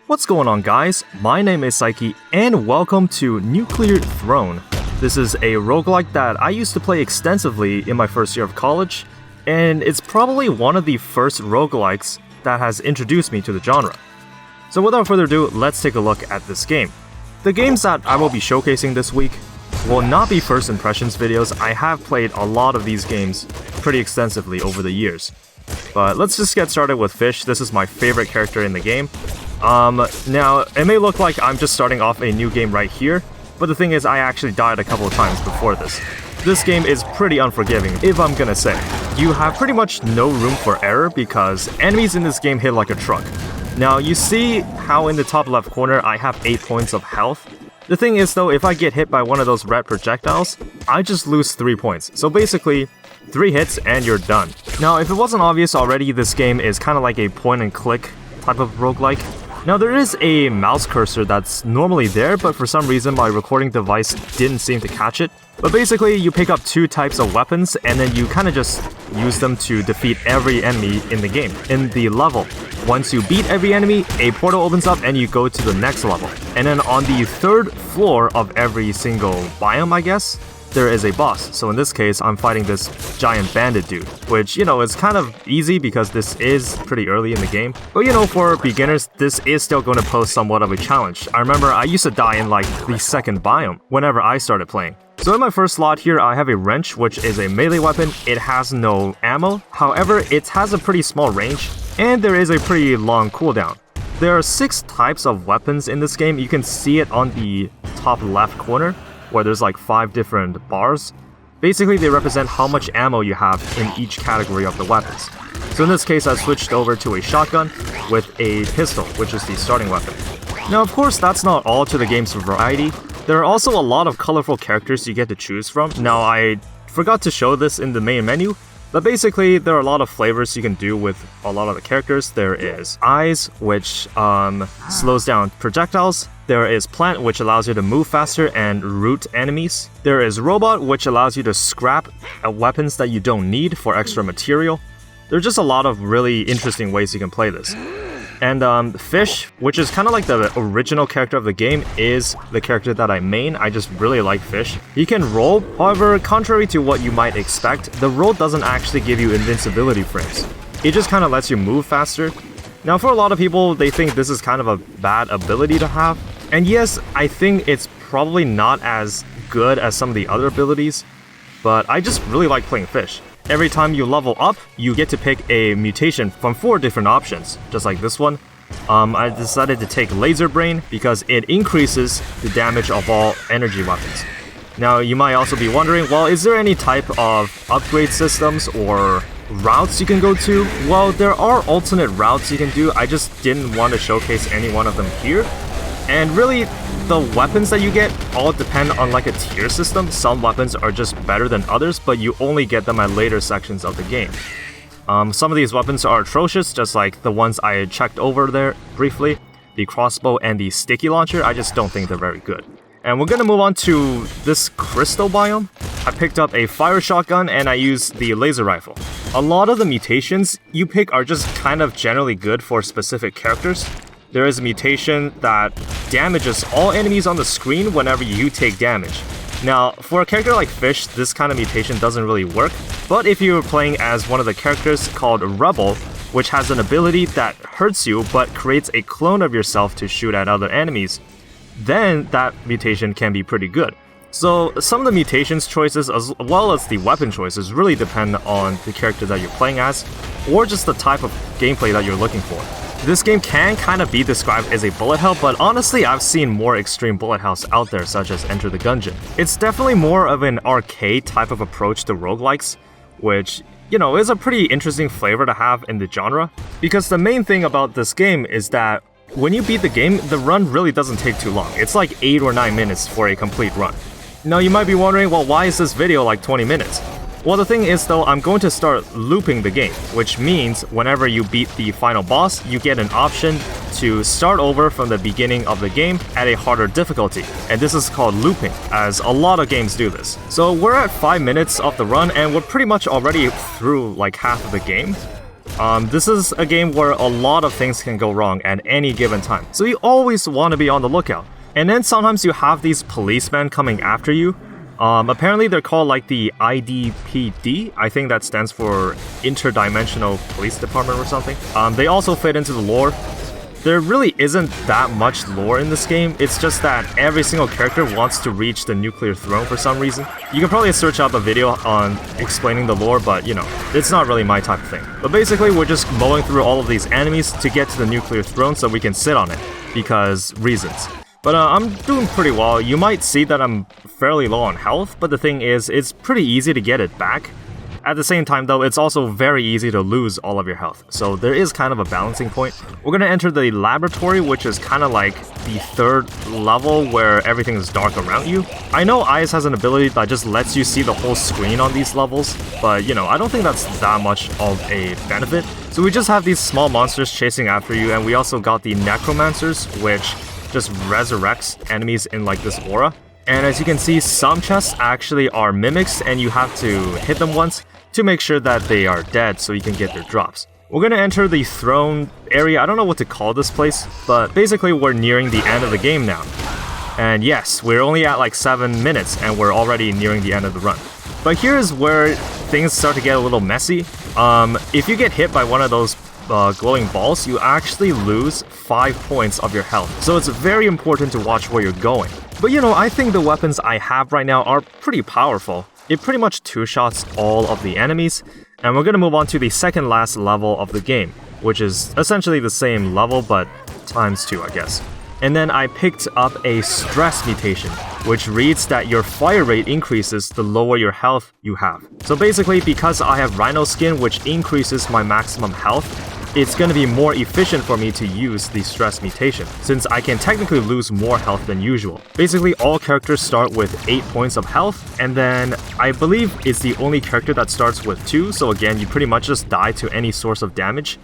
What's going on, guys? My name is Psyche, and welcome to Nuclear Throne. This is a roguelike that I used to play extensively in my first year of college, and it's probably one of the first roguelikes that has introduced me to the genre. So without further ado, let's take a look at this game. The games that I will be showcasing this week will not be first impressions videos. I have played a lot of these games pretty extensively over the years. But let's just get started with Fish. This is my favorite character in the game. Now, it may look like I'm just starting off a new game right here, but the thing is I actually died a couple of times before this. This game is pretty unforgiving, if I'm gonna say. You have pretty much no room for error because enemies in this game hit like a truck. Now, you see how in the top left corner I have 8 points of health? The thing is though, if I get hit by one of those red projectiles, I just lose 3 points. So basically, 3 hits and you're done. Now, if it wasn't obvious already, this game is kind of like a point and click type of roguelike. Now, there is a mouse cursor that's normally there, but for some reason my recording device didn't seem to catch it. But basically, you pick up 2 types of weapons, and then you kind of just use them to defeat every enemy in the game, in the level. Once you beat every enemy, a portal opens up and you go to the next level. And then on the 3rd floor of every single biome, I guess, there is a boss. So in this case, I'm fighting this giant bandit dude, which, is kind of easy because this is pretty early in the game. But for beginners, this is still going to pose somewhat of a challenge. I remember I used to die in like the 2nd biome whenever I started playing. So in my first slot here, I have a wrench, which is a melee weapon. It has no ammo. However, it has a pretty small range, and there is a pretty long cooldown. There are 6 types of weapons in this game. You can see it on the top left corner, where there's like 5 different bars. Basically, they represent how much ammo you have in each category of the weapons. So in this case, I switched over to a shotgun with a pistol, which is the starting weapon. Now, of course, that's not all to the game's variety. There are also a lot of colorful characters you get to choose from. Now, I forgot to show this in the main menu, but basically, there are a lot of flavors you can do with a lot of the characters. There is Eyes, which slows down projectiles. There is Plant, which allows you to move faster and root enemies. There is Robot, which allows you to scrap weapons that you don't need for extra material. There are just a lot of really interesting ways you can play this. And Fish, which is kind of like the original character of the game, is the character that I main. I just really like Fish. He can roll, however, contrary to what you might expect, the roll doesn't actually give you invincibility frames. It just kind of lets you move faster. Now, for a lot of people, they think this is kind of a bad ability to have. And yes, I think it's probably not as good as some of the other abilities, but I just really like playing Fish. Every time you level up, you get to pick a mutation from 4 different options, just like this one. I decided to take Laser Brain because it increases the damage of all energy weapons. Now, you might also be wondering, well, is there any type of upgrade systems or routes you can go to? Well, there are alternate routes you can do. I just didn't want to showcase any one of them here. And really, the weapons that you get all depend on like a tier system. Some weapons are just better than others, but you only get them at later sections of the game. Some of these weapons are atrocious, just like the ones I checked over there briefly. The crossbow and the sticky launcher, I just don't think they're very good. And we're gonna move on to this crystal biome. I picked up a fire shotgun and I used the laser rifle. A lot of the mutations you pick are just kind of generally good for specific characters. There is a mutation that damages all enemies on the screen whenever you take damage. Now, for a character like Fish, this kind of mutation doesn't really work, but if you're playing as one of the characters called Rebel, which has an ability that hurts you but creates a clone of yourself to shoot at other enemies, then that mutation can be pretty good. So some of the mutations choices as well as the weapon choices really depend on the character that you're playing as, or just the type of gameplay that you're looking for. This game can kind of be described as a bullet hell, but honestly I've seen more extreme bullet hells out there, such as Enter the Gungeon. It's definitely more of an arcade type of approach to roguelikes, which, is a pretty interesting flavor to have in the genre. Because the main thing about this game is that when you beat the game, the run really doesn't take too long. It's like 8 or 9 minutes for a complete run. Now you might be wondering, well, why is this video like 20 minutes? Well, the thing is though, I'm going to start looping the game, which means whenever you beat the final boss, you get an option to start over from the beginning of the game at a harder difficulty. And this is called looping, as a lot of games do this. So we're at 5 minutes of the run and we're pretty much already through like half of the game. This is a game where a lot of things can go wrong at any given time, so you always want to be on the lookout. And then sometimes you have these policemen coming after you. Apparently they're called like the IDPD. I think that stands for Interdimensional Police Department or something. They also fit into the lore. There really isn't that much lore in this game. It's just that every single character wants to reach the nuclear throne for some reason. You can probably search up a video on explaining the lore, but you know, it's not really my type of thing. But basically, we're just mowing through all of these enemies to get to the nuclear throne so we can sit on it, because reasons. But I'm doing pretty well. You might see that I'm fairly low on health, but the thing is, it's pretty easy to get it back. At the same time though, it's also very easy to lose all of your health, so there is kind of a balancing point. We're gonna enter the laboratory, which is kind of like the third level where everything is dark around you. I know Eyes has an ability that just lets you see the whole screen on these levels, but you know, I don't think that's that much of a benefit. So we just have these small monsters chasing after you, and we also got the necromancers, which just resurrects enemies in like this aura. And as you can see, some chests actually are mimics, and you have to hit them once to make sure that they are dead so you can get their drops. We're gonna enter the throne area. I don't know what to call this place, but basically we're nearing the end of the game now. And yes, we're only at like 7 minutes and we're already nearing the end of the run. But here's where things start to get a little messy. If you get hit by one of those glowing balls, you actually lose 5 points of your health. So it's very important to watch where you're going. But you know, I think the weapons I have right now are pretty powerful. It pretty much two-shots all of the enemies, and we're gonna move on to the second last level of the game, which is essentially the same level, but times 2, I guess. And then I picked up a stress mutation, which reads that your fire rate increases the lower your health you have. So basically, because I have Rhino skin, which increases my maximum health, it's gonna be more efficient for me to use the stress mutation, since I can technically lose more health than usual. Basically, all characters start with 8 points of health, and then I believe it's the only character that starts with 2, so again, you pretty much just die to any source of damage.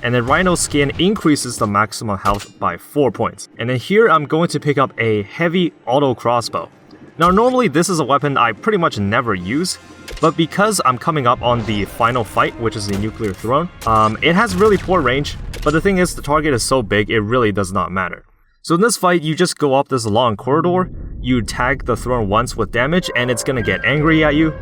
And then Rhino skin increases the maximum health by 4 points. And then here I'm going to pick up a heavy auto crossbow. Now normally this is a weapon I pretty much never use, but because I'm coming up on the final fight, which is the nuclear throne, it has really poor range, but the thing is the target is so big it really does not matter. So in this fight, you just go up this long corridor, you tag the throne once with damage, and it's gonna get angry at you.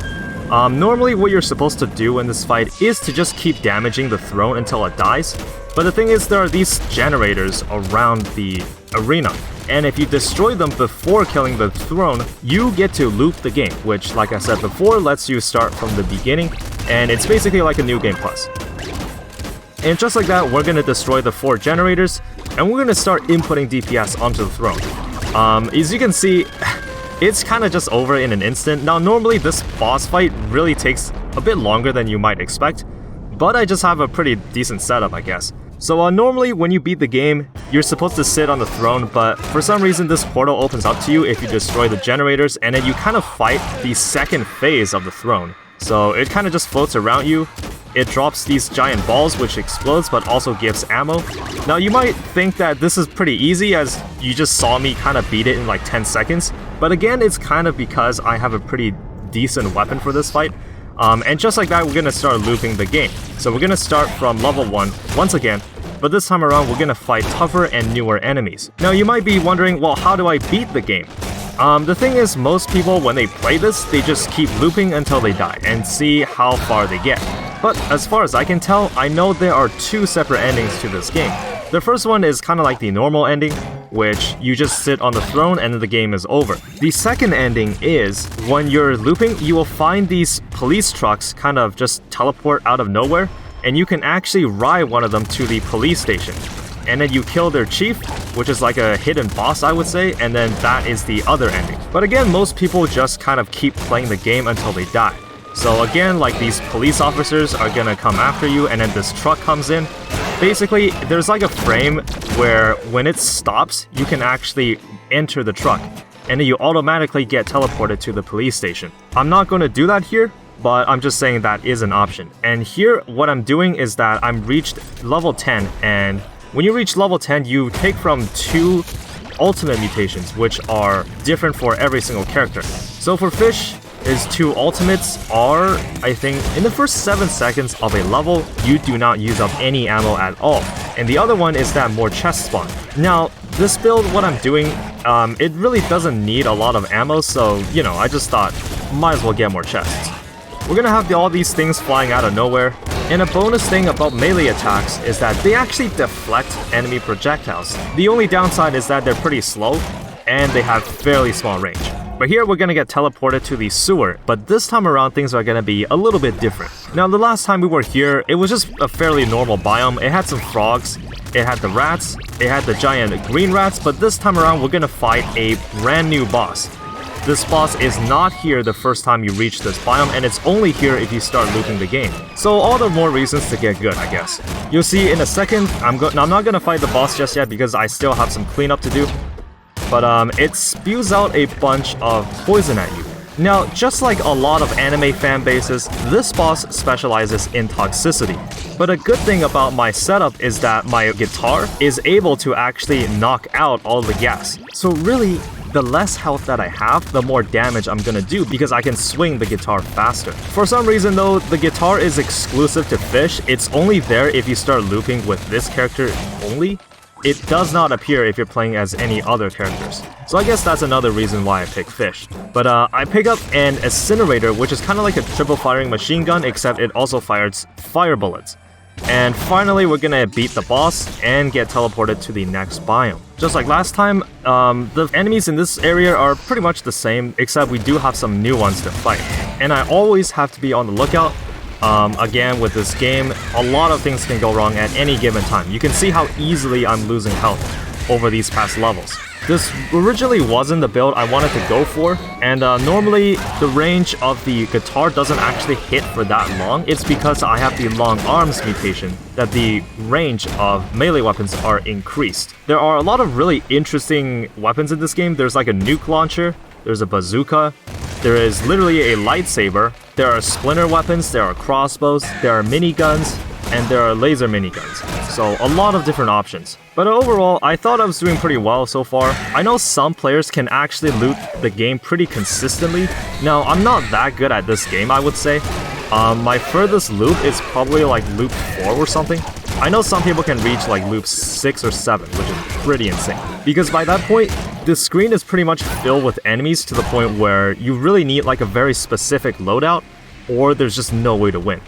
Normally what you're supposed to do in this fight is to just keep damaging the throne until it dies, but the thing is there are these generators around the arena, and if you destroy them before killing the throne, you get to loop the game, which like I said before, lets you start from the beginning, and it's basically like a new game plus. And just like that, we're gonna destroy the 4 generators, and we're gonna start inputting DPS onto the throne. As you can see, it's kind of just over in an instant. Now normally this boss fight really takes a bit longer than you might expect, but I just have a pretty decent setup, I guess. So normally when you beat the game, you're supposed to sit on the throne, but for some reason this portal opens up to you if you destroy the generators, and then you kind of fight the second phase of the throne. So it kind of just floats around you. It drops these giant balls which explodes but also gives ammo. Now you might think that this is pretty easy as you just saw me kind of beat it in like 10 seconds, but again it's kind of because I have a pretty decent weapon for this fight. And just like that, we're gonna start looping the game. So we're gonna start from level 1 once again, but this time around we're gonna fight tougher and newer enemies. Now you might be wondering, well, how do I beat the game? The thing is, most people when they play this, they just keep looping until they die and see how far they get. But as far as I can tell, I know there are 2 separate endings to this game. The first one is kind of like the normal ending, which you just sit on the throne and then the game is over. The second ending is, when you're looping, you will find these police trucks kind of just teleport out of nowhere, and you can actually ride one of them to the police station. And then you kill their chief, which is like a hidden boss, I would say, and then that is the other ending. But again, most people just kind of keep playing the game until they die. So again, like these police officers are gonna come after you, and then this truck comes in. Basically, there's like a frame where when it stops, you can actually enter the truck, and then you automatically get teleported to the police station. I'm not gonna do that here, but I'm just saying that is an option. And here, what I'm doing is that I'm reached level 10, and when you reach level 10, you take from 2 ultimate mutations, which are different for every single character. So for Fish, His two ultimates are, I think, in the first 7 seconds of a level, you do not use up any ammo at all. And the other one is that more chest spawn. Now, this build, what I'm doing, it really doesn't need a lot of ammo, so, you know, I just thought, might as well get more chests. We're gonna have all these things flying out of nowhere. And a bonus thing about melee attacks is that they actually deflect enemy projectiles. The only downside is that they're pretty slow, and they have fairly small range. But here we're gonna get teleported to the sewer, but this time around things are gonna be a little bit different. Now the last time we were here, it was just a fairly normal biome. It had some frogs, it had the rats, it had the giant green rats, but this time around we're gonna fight a brand new boss. This boss is not here the first time you reach this biome, and it's only here if you start looping the game. So all the more reasons to get good, I guess. You'll see in a second, I'm not gonna fight the boss just yet because I still have some cleanup to do. But it spews out a bunch of poison at you. Now, just like a lot of anime fan bases, this boss specializes in toxicity. But a good thing about my setup is that my guitar is able to actually knock out all the gas. So really, the less health that I have, the more damage I'm gonna do because I can swing the guitar faster. For some reason though, the guitar is exclusive to Fish. It's only there if you start looping with this character only. It does not appear if you're playing as any other characters. So I guess that's another reason why I pick Fish. But I pick up an incinerator, which is kind of like a triple firing machine gun, except it also fires fire bullets. And finally, we're gonna beat the boss and get teleported to the next biome. Just like last time, the enemies in this area are pretty much the same, except we do have some new ones to fight. And I always have to be on the lookout. Again, with this game, a lot of things can go wrong at any given time. You can see how easily I'm losing health over these past levels. This originally wasn't the build I wanted to go for, and normally the range of the guitar doesn't actually hit for that long. It's because I have the long arms mutation that the range of melee weapons are increased. There are a lot of really interesting weapons in this game. There's like a nuke launcher, there's a bazooka, there is literally a lightsaber, there are splinter weapons, there are crossbows, there are miniguns, and there are laser miniguns. So a lot of different options. But overall, I thought I was doing pretty well so far. I know some players can actually loot the game pretty consistently. Now, I'm not that good at this game, I would say. My furthest loop is probably like loop 4 or something. I know some people can reach like loop 6 or 7, which is pretty insane. Because by that point, the screen is pretty much filled with enemies to the point where you really need like a very specific loadout, or there's just no way to win.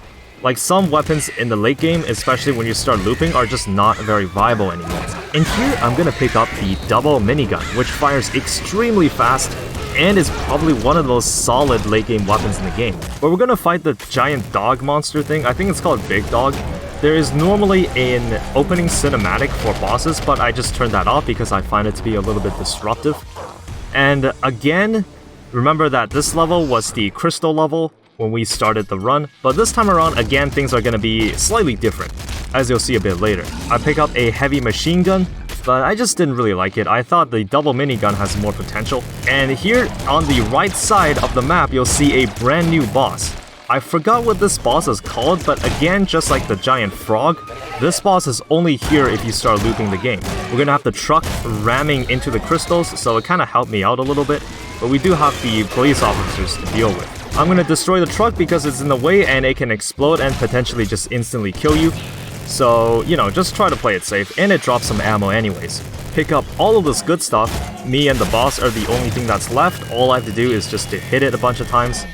Like some weapons in the late game, especially when you start looping, are just not very viable anymore. And here I'm gonna pick up the double minigun, which fires extremely fast and is probably one of the most solid late game weapons in the game. But we're gonna fight the giant dog monster thing. I think it's called Big Dog. There is normally an opening cinematic for bosses, but I just turned that off because I find it to be a little bit disruptive. And again, remember that this level was the crystal level when we started the run, but this time around, again, things are gonna be slightly different, as you'll see a bit later. I pick up a heavy machine gun, but I just didn't really like it. I thought the double minigun has more potential. And here on the right side of the map, you'll see a brand new boss. I forgot what this boss is called, but again, just like the giant frog, this boss is only here if you start looping the game. We're gonna have the truck ramming into the crystals, so it kinda helped me out a little bit, but we do have the police officers to deal with. I'm gonna destroy the truck because it's in the way and it can explode and potentially just instantly kill you. So, you know, just try to play it safe, and it drops some ammo anyways. Pick up all of this good stuff. Me and the boss are the only thing that's left. All I have to do is just to hit it a bunch of times.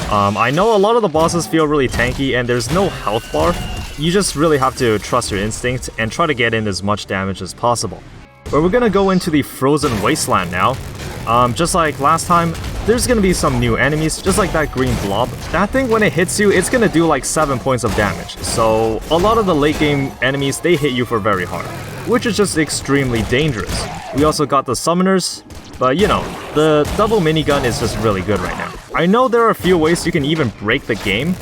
I know a lot of the bosses feel really tanky and there's no health bar. You just really have to trust your instinct and try to get in as much damage as possible. But we're gonna go into the frozen wasteland now. Just like last time, there's gonna be some new enemies, just like that green blob. That thing, when it hits you, it's gonna do like 7 points of damage. So a lot of the late game enemies, they hit you for very hard, which is just extremely dangerous. We also got the summoners, but you know, the double minigun is just really good right now. I know there are a few ways you can even break the game.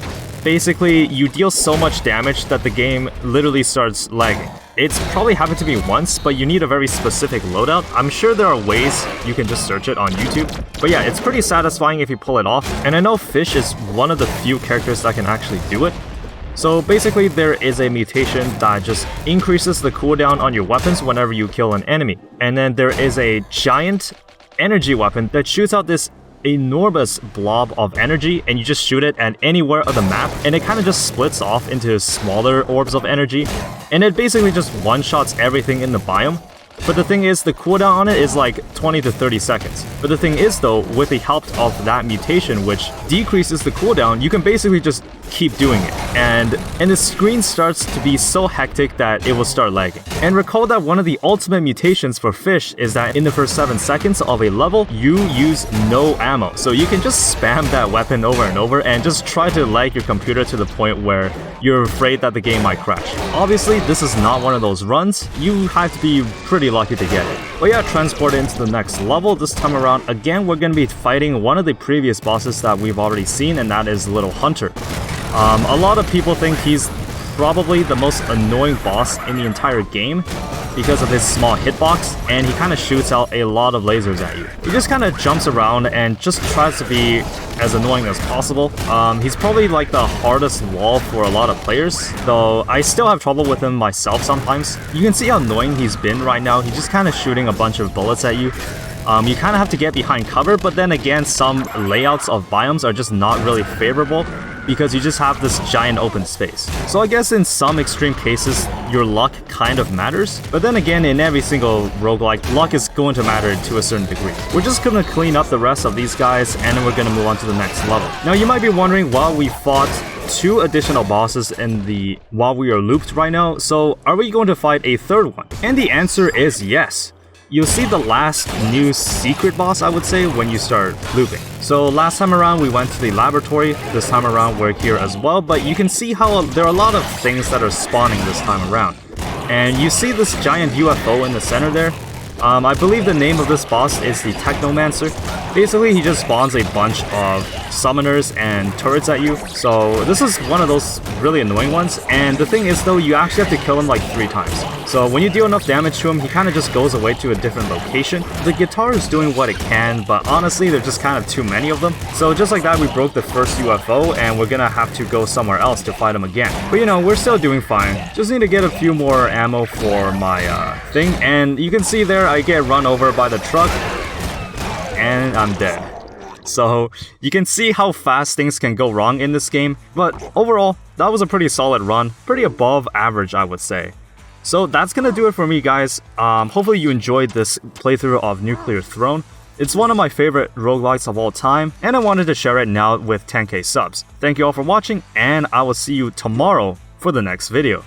Basically, you deal so much damage that the game literally starts lagging. It's probably happened to me once, but you need a very specific loadout. I'm sure there are ways you can just search it on YouTube. But yeah, it's pretty satisfying if you pull it off. And I know Fish is one of the few characters that can actually do it. So basically, there is a mutation that just increases the cooldown on your weapons whenever you kill an enemy. And then there is a giant energy weapon that shoots out this enormous blob of energy and you just shoot it at anywhere of the map, and it kind of just splits off into smaller orbs of energy, and it basically just one-shots everything in the biome. But the thing is, the cooldown on it is like 20 to 30 seconds. But the thing is though, with the help of that mutation which decreases the cooldown, you can basically just keep doing it. And the screen starts to be so hectic that it will start lagging. And recall that one of the ultimate mutations for fish is that in the first 7 seconds of a level, you use no ammo. So you can just spam that weapon over and over and just try to lag your computer to the point where you're afraid that the game might crash. Obviously, this is not one of those runs. You have to be pretty lucky to get it. But yeah, transport into the next level. This time around, again, we're going to be fighting one of the previous bosses that we've already seen, and that is Little Hunter. A lot of people think he's probably the most annoying boss in the entire game because of his small hitbox, and he kind of shoots out a lot of lasers at you. He just kind of jumps around and just tries to be as annoying as possible. He's probably like the hardest wall for a lot of players, though I still have trouble with him myself sometimes. You can see how annoying he's been right now. He's just kind of shooting a bunch of bullets at you. You kind of have to get behind cover, but then again, some layouts of biomes are just not really favorable because you just have this giant open space. So I guess in some extreme cases, your luck kind of matters, but then again, in every single roguelike, luck is going to matter to a certain degree. We're just gonna clean up the rest of these guys, and then we're gonna move on to the next level. Now you might be wondering, while we fought 2 additional bosses while we are looped right now, so are we going to fight a third one? And the answer is yes. You'll see the last new secret boss, I would say, when you start looping. So last time around we went to the laboratory, this time around we're here as well, but you can see how there are a lot of things that are spawning this time around. And you see this giant UFO in the center there? I believe the name of this boss is the Technomancer. Basically, he just spawns a bunch of summoners and turrets at you. So this is one of those really annoying ones. And the thing is though, you actually have to kill him like 3 times. So when you deal enough damage to him, he kind of just goes away to a different location. The guitar is doing what it can, but honestly, there's just kind of too many of them. So just like that, we broke the first UFO, and we're gonna have to go somewhere else to fight him again. But you know, we're still doing fine. Just need to get a few more ammo for my thing. And you can see there, I get run over by the truck, and I'm dead. So you can see how fast things can go wrong in this game, but overall, that was a pretty solid run, pretty above average, I would say. So that's gonna do it for me, guys. Hopefully you enjoyed this playthrough of Nuclear Throne. It's one of my favorite roguelikes of all time, and I wanted to share it now with 10k subs. Thank you all for watching, and I will see you tomorrow for the next video.